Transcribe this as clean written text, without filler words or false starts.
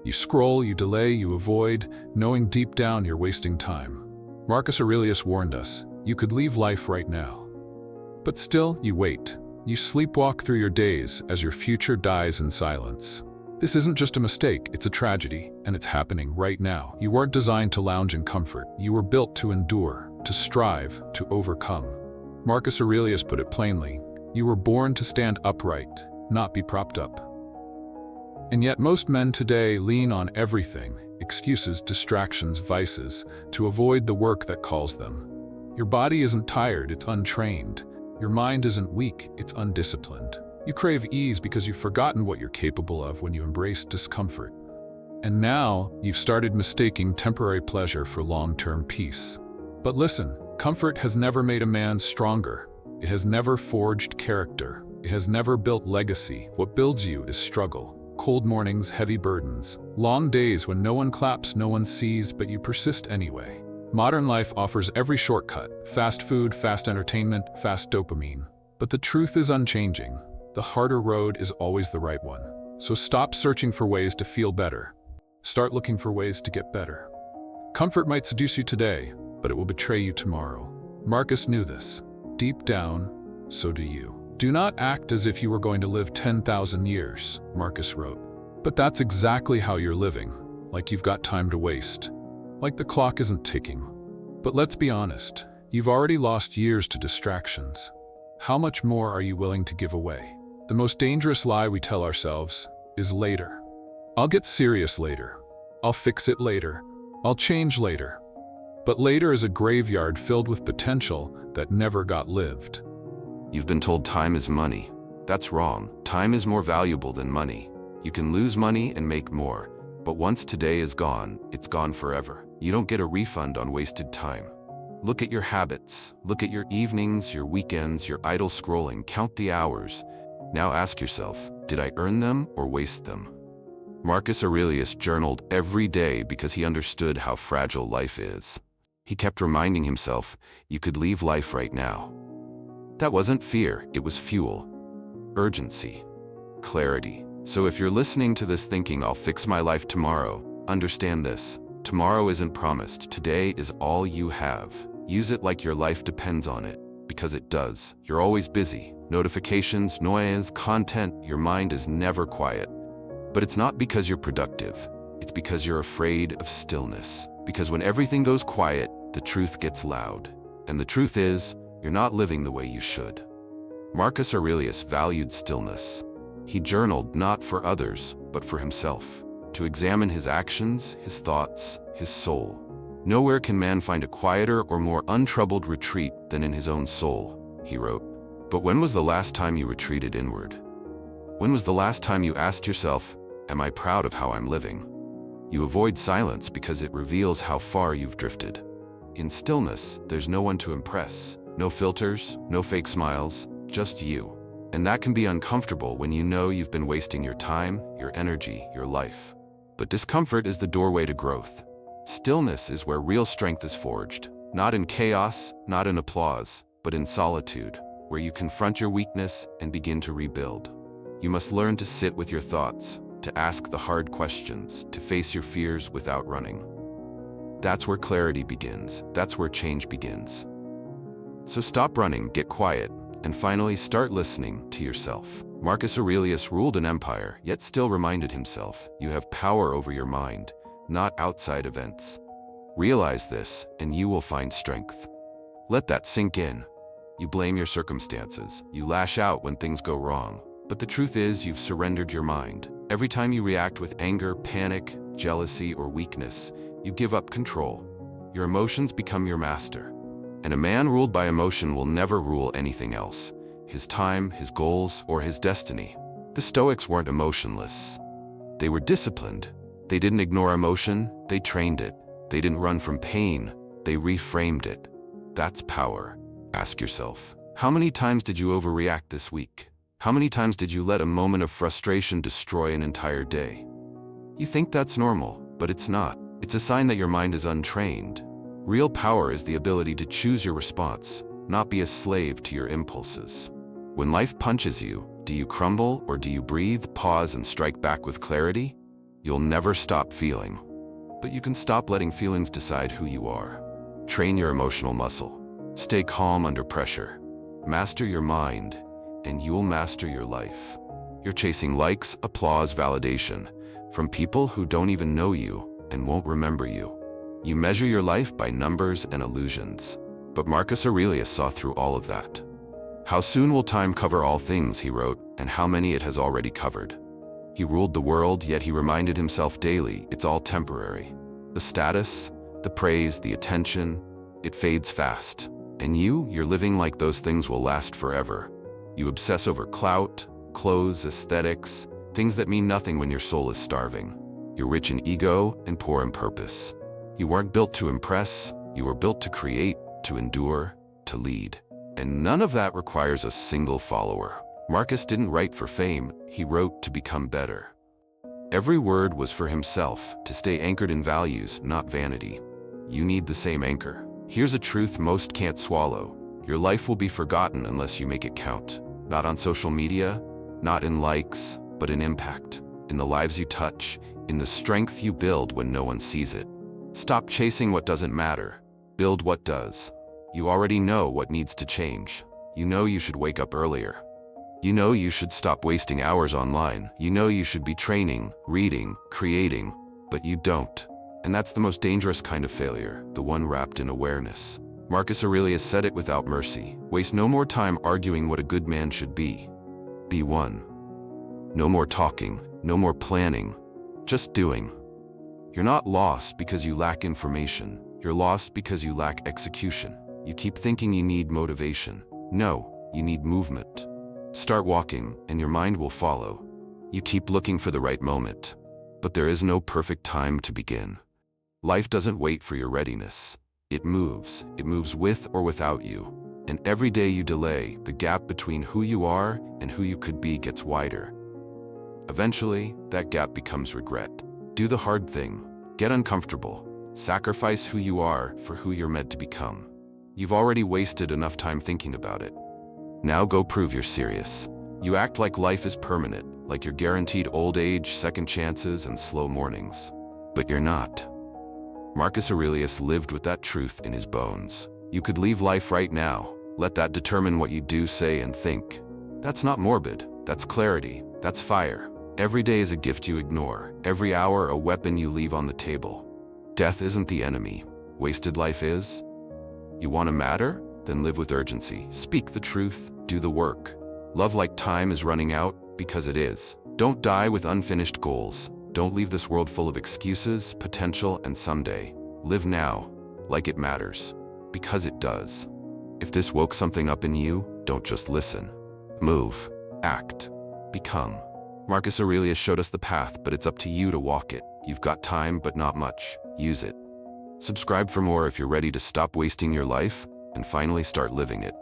You scroll, you delay, you avoid, knowing deep down you're wasting time. Marcus Aurelius warned us, you could leave life right now. But still, you wait. You sleepwalk through your days as your future dies in silence. This isn't just a mistake, it's a tragedy, and it's happening right now. You weren't designed to lounge in comfort. You were built to endure, to strive, to overcome. Marcus Aurelius put it plainly, you were born to stand upright, not be propped up. And yet most men today lean on everything, excuses, distractions, vices, to avoid the work that calls them. Your body isn't tired, it's untrained. Your mind isn't weak, it's undisciplined. You crave ease because you've forgotten what you're capable of when you embrace discomfort. And now, you've started mistaking temporary pleasure for long-term peace. But listen, comfort has never made a man stronger. It has never forged character. It has never built legacy. What builds you is struggle. Cold mornings, heavy burdens. Long days when no one claps, no one sees, but you persist anyway. Modern life offers every shortcut. Fast food, fast entertainment, fast dopamine. But the truth is unchanging. The harder road is always the right one. So stop searching for ways to feel better. Start looking for ways to get better. Comfort might seduce you today, but it will betray you tomorrow. Marcus knew this. Deep down, so do you. Do not act as if you were going to live 10,000 years, Marcus wrote. But that's exactly how you're living, like you've got time to waste. Like the clock isn't ticking. But let's be honest, you've already lost years to distractions. How much more are you willing to give away? The most dangerous lie we tell ourselves is later. I'll get serious later. I'll fix it later. I'll change later. But later is a graveyard filled with potential that never got lived. You've been told time is money. That's wrong. Time is more valuable than money. You can lose money and make more, but once today is gone, it's gone forever. You don't get a refund on wasted time. Look at your habits. Look at your evenings, your weekends, your idle scrolling. Count the hours. Now ask yourself, did I earn them or waste them? Marcus Aurelius journaled every day because he understood how fragile life is. He kept reminding himself, you could leave life right now. That wasn't fear, it was fuel. Urgency. Clarity. So if you're listening to this thinking, I'll fix my life tomorrow, understand this. Tomorrow isn't promised. Today is all you have. Use it like your life depends on it, because it does. You're always busy. Notifications, noise, content, your mind is never quiet. But it's not because you're productive. It's because you're afraid of stillness. Because when everything goes quiet, the truth gets loud. And the truth is, you're not living the way you should. Marcus Aurelius valued stillness. He journaled not for others, but for himself, to examine his actions, his thoughts, his soul. Nowhere can man find a quieter or more untroubled retreat than in his own soul, he wrote. But when was the last time you retreated inward? When was the last time you asked yourself, am I proud of how I'm living? You avoid silence because it reveals how far you've drifted. In stillness, there's no one to impress. No filters, no fake smiles, just you. And that can be uncomfortable when you know you've been wasting your time, your energy, your life. But discomfort is the doorway to growth. Stillness is where real strength is forged. Not in chaos, not in applause, but in solitude, where you confront your weakness and begin to rebuild. You must learn to sit with your thoughts, to ask the hard questions, to face your fears without running. That's where clarity begins. That's where change begins. So stop running, get quiet, and finally start listening to yourself. Marcus Aurelius ruled an empire, yet still reminded himself, you have power over your mind, not outside events. Realize this, and you will find strength. Let that sink in. You blame your circumstances. You lash out when things go wrong. But the truth is, you've surrendered your mind. Every time you react with anger, panic, jealousy, or weakness, you give up control. Your emotions become your master. And a man ruled by emotion will never rule anything else, his time, his goals, or his destiny. The Stoics weren't emotionless. They were disciplined. They didn't ignore emotion, they trained it. They didn't run from pain, they reframed it. That's power. Ask yourself, how many times did you overreact this week? How many times did you let a moment of frustration destroy an entire day? You think that's normal, but it's not. It's a sign that your mind is untrained. Real power is the ability to choose your response, not be a slave to your impulses. When life punches you, do you crumble or do you breathe, pause, and strike back with clarity? You'll never stop feeling. But you can stop letting feelings decide who you are. Train your emotional muscle. Stay calm under pressure. Master your mind, and you'll master your life. You're chasing likes, applause, validation from people who don't even know you and won't remember you. You measure your life by numbers and illusions. But Marcus Aurelius saw through all of that. How soon will time cover all things, he wrote, and how many it has already covered. He ruled the world, yet he reminded himself daily, it's all temporary. The status, the praise, the attention, it fades fast. And you're living like those things will last forever. You obsess over clout, clothes, aesthetics, things that mean nothing when your soul is starving. You're rich in ego and poor in purpose. You weren't built to impress, you were built to create, to endure, to lead. And none of that requires a single follower. Marcus didn't write for fame, he wrote to become better. Every word was for himself, to stay anchored in values, not vanity. You need the same anchor. Here's a truth most can't swallow. Your life will be forgotten unless you make it count. Not on social media, not in likes, but in impact. In the lives you touch, in the strength you build when no one sees it. Stop chasing what doesn't matter. Build what does. You already know what needs to change. You know you should wake up earlier. You know you should stop wasting hours online. You know you should be training, reading, creating, but you don't. And that's the most dangerous kind of failure, the one wrapped in awareness. Marcus Aurelius said it without mercy. Waste no more time arguing what a good man should be. Be one. No more talking, no more planning, just doing. You're not lost because you lack information. You're lost because you lack execution. You keep thinking you need motivation. No, you need movement. Start walking, and your mind will follow. You keep looking for the right moment. But there is no perfect time to begin. Life doesn't wait for your readiness. It moves with or without you. And every day you delay, the gap between who you are and who you could be gets wider. Eventually, that gap becomes regret. Do the hard thing. Get uncomfortable. Sacrifice who you are for who you're meant to become. You've already wasted enough time thinking about it. Now go prove you're serious. You act like life is permanent, like you're guaranteed old age, second chances, and slow mornings. But you're not. Marcus Aurelius lived with that truth in his bones. You could leave life right now. Let that determine what you do, say, and think. That's not morbid. That's clarity. That's fire. Every day is a gift you ignore. Every hour a weapon you leave on the table. Death isn't the enemy. Wasted life is. You want to matter? Then live with urgency. Speak the truth. Do the work. Love like time is running out, because it is. Don't die with unfinished goals. Don't leave this world full of excuses, potential, and someday. Live now, like it matters. Because it does. If this woke something up in you, don't just listen. Move. Act. Become. Marcus Aurelius showed us the path, but it's up to you to walk it. You've got time, but not much. Use it. Subscribe for more if you're ready to stop wasting your life and finally start living it.